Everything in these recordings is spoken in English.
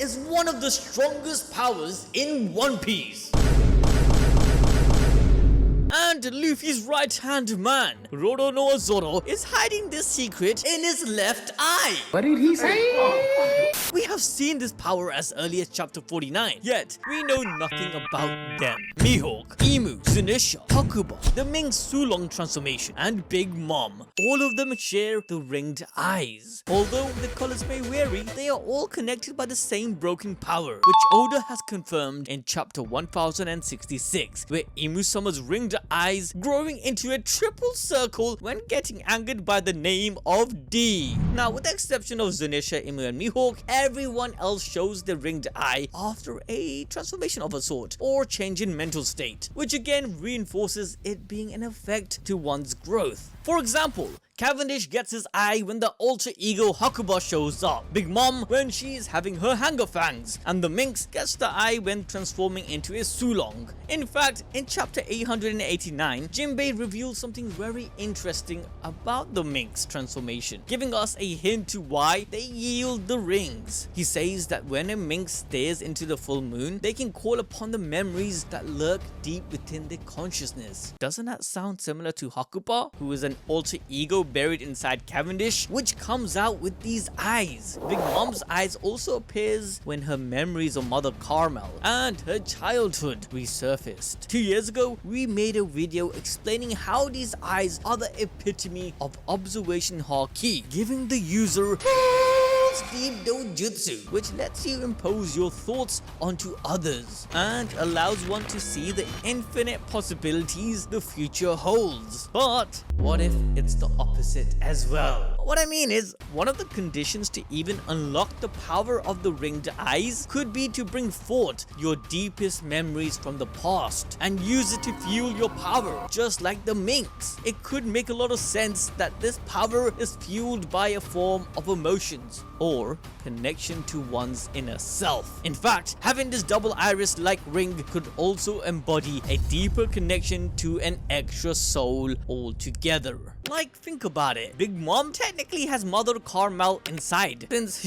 is one of the strongest powers in One Piece. And Luffy's right-hand man, Roronoa Zoro, is hiding this secret in his left eye. What did he say? We have seen this power as early as chapter 49, yet we know nothing about them. Mihawk, Imu, Zunisha, Hakuba, the Ming Sulong transformation, and Big Mom. All of them share the ringed eyes. Although the colors may vary, they are all connected by the same broken power, which Oda has confirmed in chapter 1066, where Imu-Sama's ringed eyes growing into a triple circle when getting angered by the name of D. Now, with the exception of Zunisha, Imu, and Mihawk, everyone else shows the ringed eye after a transformation of a sort or change in mental state, which again reinforces it being an effect to one's growth. For example, Cavendish gets his eye when the alter ego Hakuba shows up, Big Mom when she is having her hanger fangs, and the Minx gets the eye when transforming into a Sulong. In fact, in chapter 889, Jinbei reveals something very interesting about the Minx transformation, giving us a hint to why they yield the rings. He says that when a Minx stares into the full moon, they can call upon the memories that lurk deep within their consciousness. Doesn't that sound similar to Hakuba, who is an alter ego buried inside Cavendish, which comes out with these eyes? Big Mom's eyes also appears when her memories of Mother Carmel and her childhood resurfaced. 2 years ago, we made a video explaining how these eyes are the epitome of observation haki, giving the user deep dojutsu, which lets you impose your thoughts onto others and allows one to see the infinite possibilities the future holds. But what if it's the opposite as well? What I mean is, one of the conditions to even unlock the power of the ringed eyes could be to bring forth your deepest memories from the past and use it to fuel your power, just like the Minx. It could make a lot of sense that this power is fueled by a form of emotions or connection to one's inner self. In fact, having this double iris like ring could also embody a deeper connection to an extra soul altogether. Like, think about it. Big Mom technically has Mother Carmel inside, since,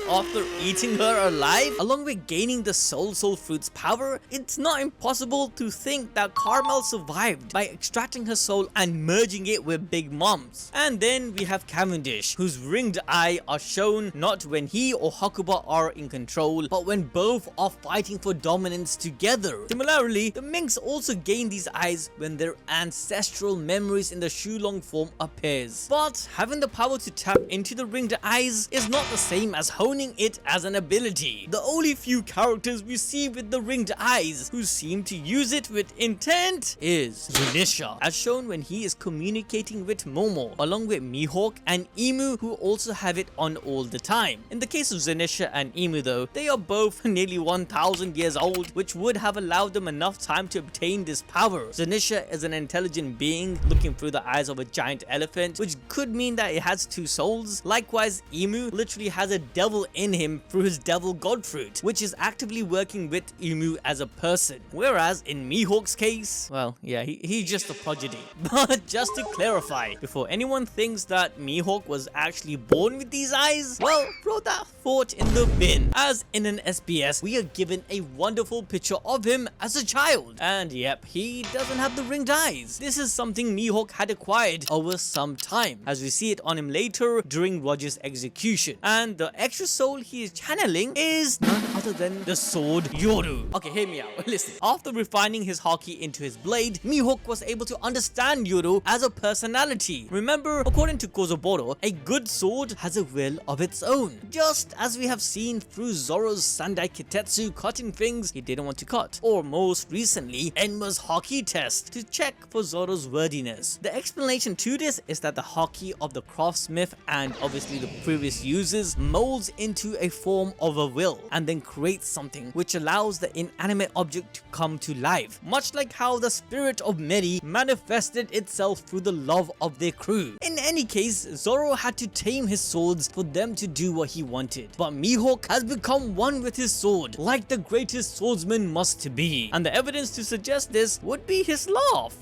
after eating her alive, along with gaining the Soul Fruit's power, it's not impossible to think that Carmel survived by extracting her soul and merging it with Big Mom's. And then we have Cavendish, whose ringed eye are shown not when he or Hakuba are in control, but when both are fighting for dominance together. Similarly, the Minx also gain these eyes when their ancestral memories in the Shulong form appears. But having the power to tap into the ringed eyes is not the same as honing it as an ability. The only few characters we see with the ringed eyes who seem to use it with intent is Zunisha, as shown when he is communicating with Momo, along with Mihawk and Imu, who also have it on all the time. In the case of Zunisha and Imu though, they are both nearly 1000 years old, which would have allowed them enough time to obtain this power. Zunisha is an intelligent being looking through the eyes of a giant elephant, which could mean that it has two souls. Likewise, Imu literally has a devil in him through his devil god fruit, which is actively working with Imu as a person. Whereas in Mihawk's case, well, yeah, he's just a prodigy. But just to clarify, before anyone thinks that Mihawk was actually born with these eyes, well, throw that thought in the bin, as in an SBS, we are given a wonderful picture of him as a child. And yep, he doesn't have the ringed eyes. This is something Mihawk had acquired over some time, as we see it on him later during Roger's execution. And the extra soul he is channeling is none other than the sword Yoru. Okay, hear me out. Listen. After refining his haki into his blade, Mihawk was able to understand Yoru as a personality. Remember, according to Kozoboro, a good sword has a will of its own. Just as we have seen through Zoro's Sandai Kitetsu cutting things he didn't want to cut, or most recently, Enma's haki test to check for Zoro's wordiness. The explanation to this is that the haki of the craftsmith and obviously the previous users molds into a form of a will and then creates something which allows the inanimate object to come to life, much like how the spirit of Meri manifested itself through the love of their crew. In any case, Zoro had to tame his swords for them to do what he wanted, but Mihawk has become one with his sword, like the greatest swordsman must be, and the evidence to suggest this would be his laugh.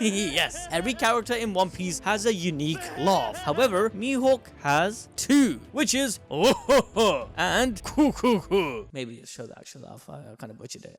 Yes, every character in One Piece has a unique laugh. However, Mihawk has 2, which is oh ho ho and coo coo coo. Maybe just show the actual laugh. I kind of butchered it.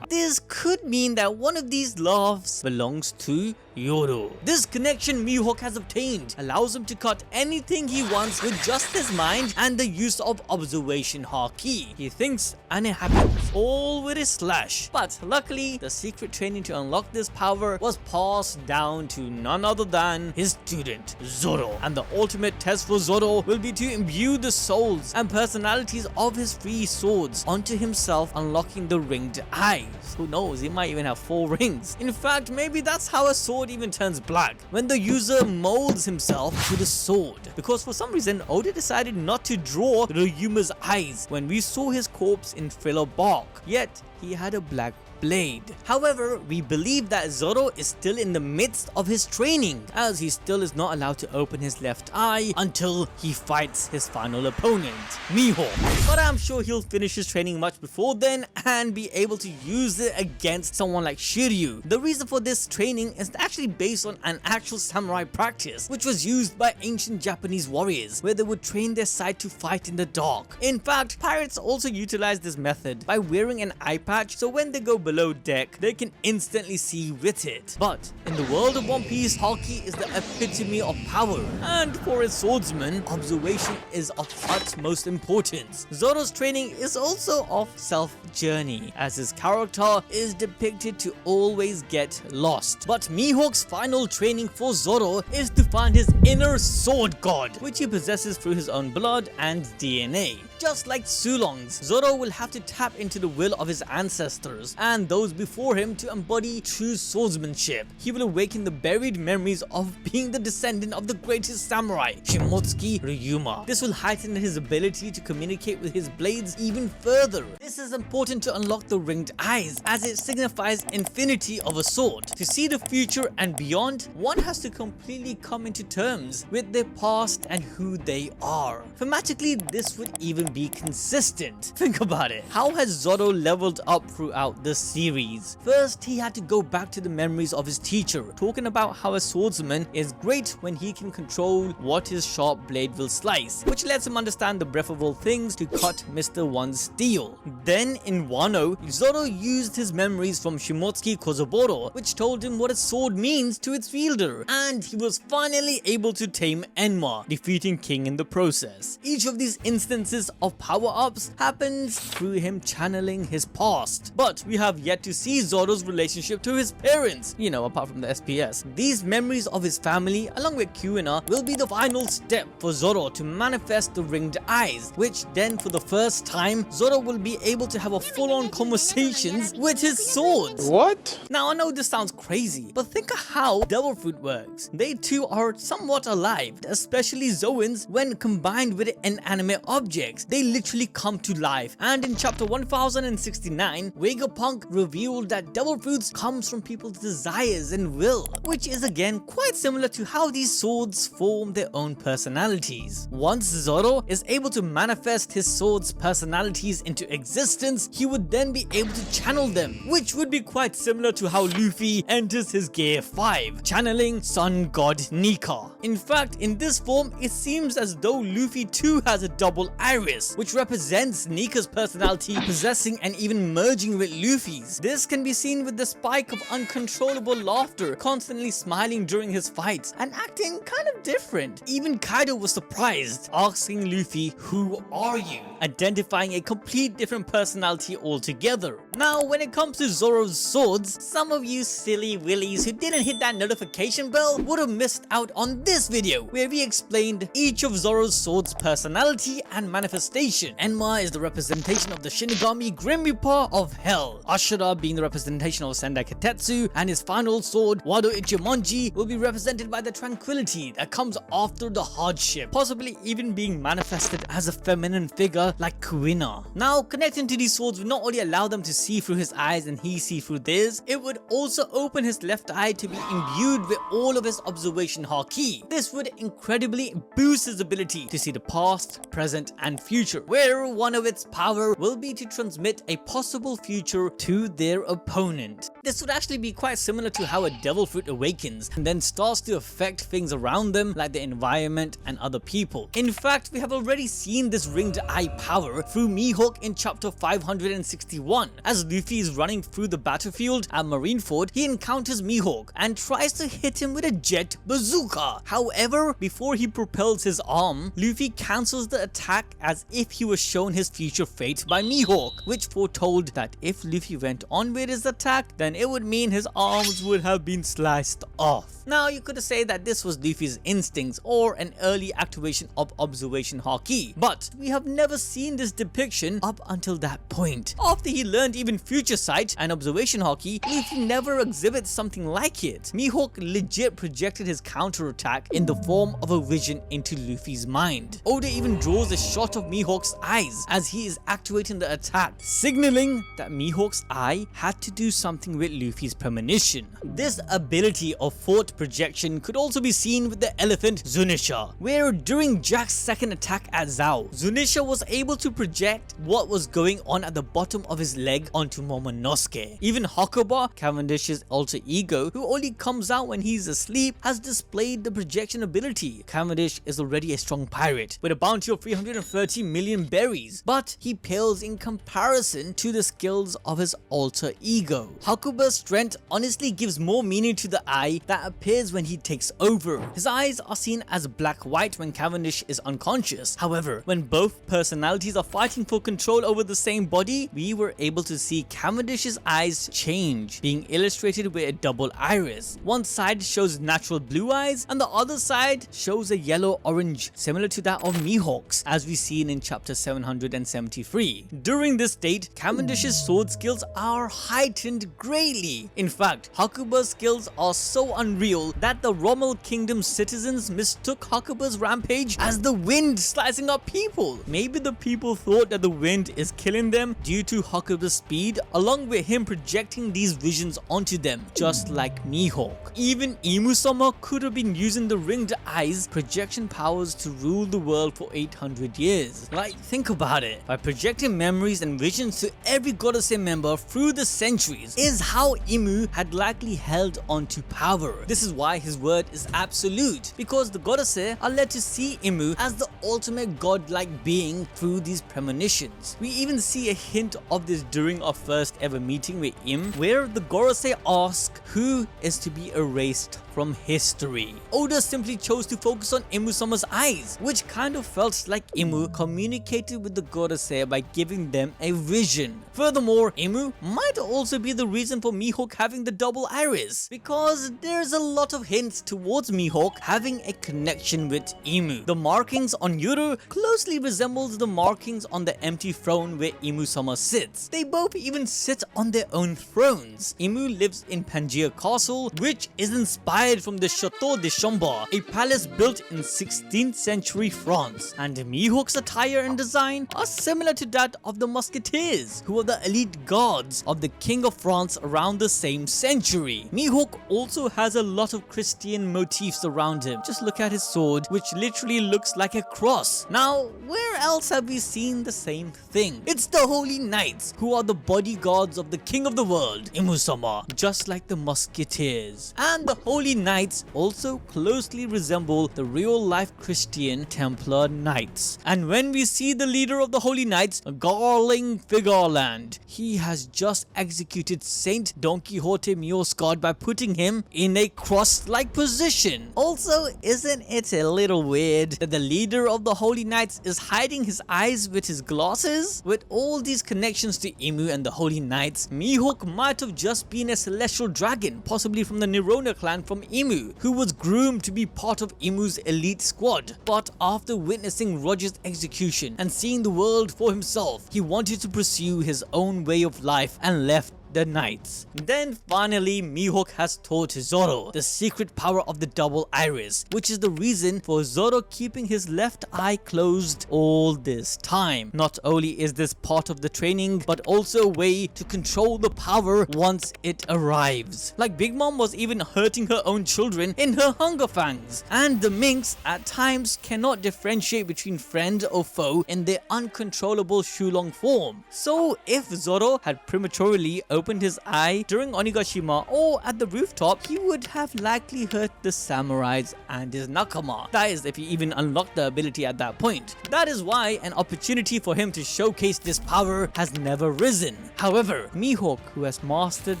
This could mean that one of these laughs belongs to Yoro. This connection Mihawk has obtained allows him to cut anything he wants with just his mind and the use of observation haki. He thinks and it happens, all with his slash. But luckily, the secret training to unlock this power was passed down to none other than his student, Zoro. And the ultimate test for Zoro will be to imbue the souls and personalities of his 3 swords onto himself, unlocking the ringed eyes. Who knows, he might even have 4 rings. In fact, maybe that's how a sword even turns black, when the user molds himself to the sword. Because for some reason, Oda decided not to draw Ryuma's eyes when we saw his corpse in filler bark, yet he had a black blade. However, we believe that Zoro is still in the midst of his training, as he still is not allowed to open his left eye until he fights his final opponent, Mihawk. But I'm sure he'll finish his training much before then and be able to use it against someone like Shiryu. The reason for this training is actually based on an actual samurai practice, which was used by ancient Japanese warriors, where they would train their sight to fight in the dark. In fact, pirates also utilize this method by wearing an eye patch, so when they go below deck, they can instantly see with it. But in the world of One Piece, haki is the epitome of power, and for a swordsman, observation is of utmost importance. Zoro's training is also of self-journey, as his character is depicted to always get lost. But Mihawk's final training for Zoro is to find his inner sword god, which he possesses through his own blood and DNA. Just like Sulong's, Zoro will have to tap into the will of his ancestors and those before him to embody true swordsmanship. He will awaken the buried memories of being the descendant of the greatest samurai, Shimotsuki Ryuma. This will heighten his ability to communicate with his blades even further. This is important to unlock the ringed eyes, as it signifies infinity of a sword. To see the future and beyond, one has to completely come into terms with their past and who they are. Thematically, this would even be consistent. Think about it. How has Zoro leveled up throughout the series? First, he had to go back to the memories of his teacher, talking about how a swordsman is great when he can control what his sharp blade will slice, which lets him understand the breath of all things to cut Mr. One's steel. Then in Wano, Zoro used his memories from Shimotsuki Kozoboro, which told him what a sword means to its wielder, and he was finally able to tame Enma, defeating King in the process. Each of these instances of power-ups happens through him channeling his past. But we have yet to see Zoro's relationship to his parents, apart from the SPS. These memories of his family, along with Kuina, will be the final step for Zoro to manifest the ringed eyes, which then for the first time, Zoro will be able to have a full-on conversations with his swords. What? Now I know this sounds crazy, but think of how Devil Fruit works. They too are somewhat alive, especially Zoans when combined with inanimate objects. They literally come to life, and in chapter 1069, Vegapunk revealed that devil fruits comes from people's desires and will, which is again quite similar to how these swords form their own personalities. Once Zoro is able to manifest his sword's personalities into existence, he would then be able to channel them, which would be quite similar to how Luffy enters his Gear 5, channeling Sun God Nika. In fact, in this form, it seems as though Luffy too has a double iris, which represents Nika's personality possessing and even merging with Luffy's. This can be seen with the spike of uncontrollable laughter, constantly smiling during his fights and acting kind of different. Even Kaido was surprised, asking Luffy, "Who are you?" identifying a complete different personality altogether. Now, when it comes to Zoro's swords, some of you silly willies who didn't hit that notification bell would have missed out on this video, where we explained each of Zoro's swords' personality and manifestation. Enma is the representation of the Shinigami Grim Reaper of Hell, Ashura being the representation of Sendai Katetsu, and his final sword, Wado Ichimonji, will be represented by the tranquility that comes after the hardship, possibly even being manifested as a feminine figure like Kuina. Now, connecting to these swords would not only allow them to see through his eyes and he see through theirs, it would also open his left eye to be imbued with all of his observation Haki. This would incredibly boost his ability to see the past, present, and future, where one of its power will be to transmit a possible future to their opponent. This would actually be quite similar to how a devil fruit awakens and then starts to affect things around them like the environment and other people. In fact, we have already seen this ringed eye power through Mihawk in chapter 561. As Luffy is running through the battlefield at Marineford, he encounters Mihawk and tries to hit him with a jet bazooka. However, before he propels his arm, Luffy cancels the attack as if he was shown his future fate by Mihawk, which foretold that if Luffy went on with his attack, then it would mean his arms would have been sliced off. Now, you could say that this was Luffy's instincts or an early activation of observation haki, but we have never seen this depiction up until that point. After he learned even future sight and observation haki, Luffy never exhibits something like it. Mihawk legit projected his counterattack in the form of a vision into Luffy's mind. Oda even draws a shot of Mihawk's eyes as he is activating the attack, signaling that Mihawk's eye had to do something with Luffy's premonition. This ability of thought projection could also be seen with the elephant Zunisha, where during Jack's second attack at Zao, Zunisha was able to project what was going on at the bottom of his leg onto Momonosuke. Even Hakuba, Cavendish's alter ego, who only comes out when he's asleep, has displayed the projection ability. Cavendish is already a strong pirate with a bounty of 330 million berries, but he pales in comparison to the skills of his alter ego. Hakuba's strength honestly gives more meaning to the eye that appears when he takes over. His eyes are seen as black-white when Cavendish is unconscious. However, when both personalities are fighting for control over the same body, we were able to see Cavendish's eyes change, being illustrated with a double iris. One side shows natural blue eyes and the other side shows a yellow-orange, similar to that of Mihawk's, as we seen in chapter 773. During this state, Cavendish's sword skills are heightened greatly. In fact, Hakuba's skills are so unreal that the Rommel Kingdom's citizens mistook Hakuba's rampage as the wind slicing up people. Maybe the people thought that the wind is killing them due to Hakuba's speed, along with him projecting these visions onto them, just like Mihawk. Even Imu-Sama could have been using the ringed eyes projection powers to rule the world for 800 years. Like, think about it. By projecting memories and visions to every Goddess member through the centuries is how Imu had likely held onto power. This is why his word is absolute, because the Goddesses are led to see Imu as the ultimate godlike being through these premonitions. We even see a hint of this during our first ever meeting with Im, where the Gorosei ask who is to be erased from history. Oda simply chose to focus on Imu-Sama's eyes, which kind of felt like Imu communicated with the Gorosei by giving them a vision. Furthermore, Imu might also be the reason for Mihawk having the double iris, because there's a lot of hints towards Mihawk having a connection with Imu. The markings on Yuru closely resembles the markings on the empty throne where Imu-Sama sits. They both even sit on their own thrones. Imu lives in Pangaea Castle, which is inspired from the Chateau de Chambord, a palace built in 16th century France, and Mihawk's attire and design are similar to that of the Musketeers, who are the elite guards of the King of France around the same century. Mihawk also has a lot of Christian motifs around him. Just look at his sword, which literally looks like a cross. Now, where else have we seen the same thing? It's the Holy Knights, who are the bodyguards of the King of the World, Imu-Sama, just like the Musketeers. And the Holy Knights also closely resemble the real-life Christian Templar Knights. And when we see the leader of the Holy Knights, Garling Figarland, he has just executed Saint Don Quixote Mioscard by putting him in a cross-like position. Also, isn't it a little weird that the leader of the Holy Knights is hiding his eyes with his glasses? With all these connections to Imu and the Holy Knights, Mihawk might have just been a celestial dragon, possibly from the Nerona clan from Imu, who was groomed to be part of Imu's elite squad. But after witnessing Roger's execution and seeing the world for himself, he wanted to pursue his own way of life and left the knights. Then finally, Mihawk has taught Zoro the secret power of the double iris, which is the reason for Zoro keeping his left eye closed all this time. Not only is this part of the training, but also a way to control the power once it arrives. Like Big Mom was even hurting her own children in her hunger fangs. And the minks at times cannot differentiate between friend or foe in their uncontrollable Shulong form. So if Zoro had prematurely opened his eye during Onigashima or at the rooftop, he would have likely hurt the samurais and his nakama. That is if he even unlocked the ability at that point. That is why an opportunity for him to showcase this power has never risen. However, Mihawk, who has mastered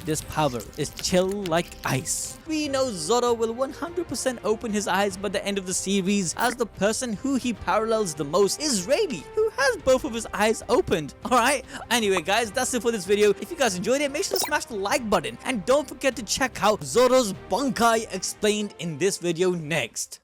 this power, is chill like ice. We know Zoro will 100% open his eyes by the end of the series, as the person who he parallels the most is Rayleigh, who has both of his eyes opened. Alright, anyway guys, that's it for this video. If you guys enjoyed it, make sure to smash the like button and don't forget to check out Zoro's Bankai explained in this video next.